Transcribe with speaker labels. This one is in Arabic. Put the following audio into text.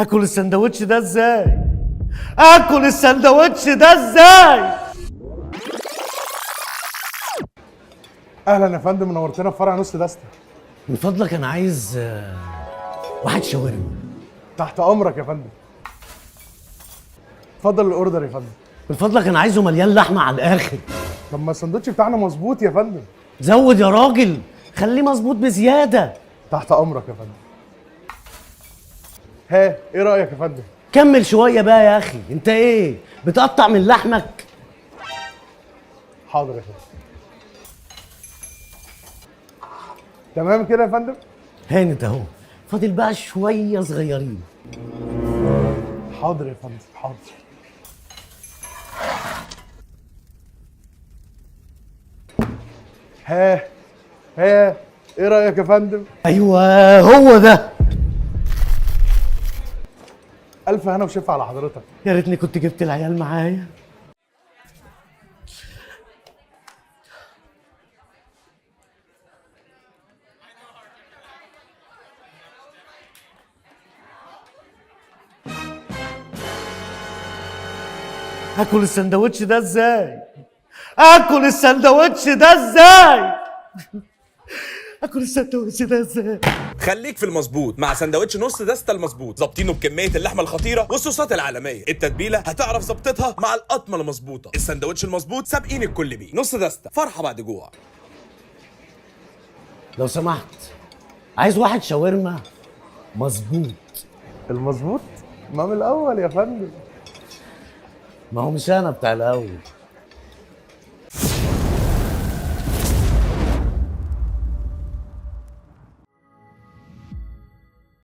Speaker 1: اكل السندوتش ده ازاي؟ اكل السندوتش ده ازاي؟
Speaker 2: اهلا يا فندم، منورتنا في فرع نص دستة.
Speaker 1: من فضلك انا عايز واحد شاورما.
Speaker 2: تحت امرك يا فندم. اتفضل الاوردر يا فندم.
Speaker 1: من فضلك انا عايزه مليان لحمه على الاخر.
Speaker 2: طب ما السندوتش بتاعنا مظبوط يا فندم.
Speaker 1: زود يا راجل، خليه مظبوط بزياده.
Speaker 2: تحت امرك يا فندم. ها ايه رايك يا فندم؟
Speaker 1: كمل شويه بقى يا اخي، انت ايه بتقطع من لحمك؟
Speaker 2: حاضر يا فندم. تمام كده يا فندم.
Speaker 1: هانت اهو، فاضل بقى شويه صغيرين.
Speaker 2: حاضر يا فندم حاضر. ها ايه رايك يا فندم؟
Speaker 1: ايوه هو ده.
Speaker 2: الف هنا وشفا على حضرتك.
Speaker 1: يا ريتني كنت جبت العيال معايا. اكل السندوتش ده ازاي؟ اكل السندوتش ده ازاي؟ اكل السندوتش ده ازاي؟
Speaker 3: خليك في المظبوط مع سندوتش نص دستة المظبوط، ظابطينه بكميه اللحمه الخطيره والصوصات العالميه. التتبيله هتعرف ظبطتها مع القطمه المظبوطه. السندوتش المظبوط سابقين الكل بيه. نص دستة، فرحه بعد جوع.
Speaker 1: لو سمحت، عايز واحد شاورما مظبوط.
Speaker 2: المظبوط؟ ما من الاول يا فندم.
Speaker 1: ما هو مش انا بتاع الاول.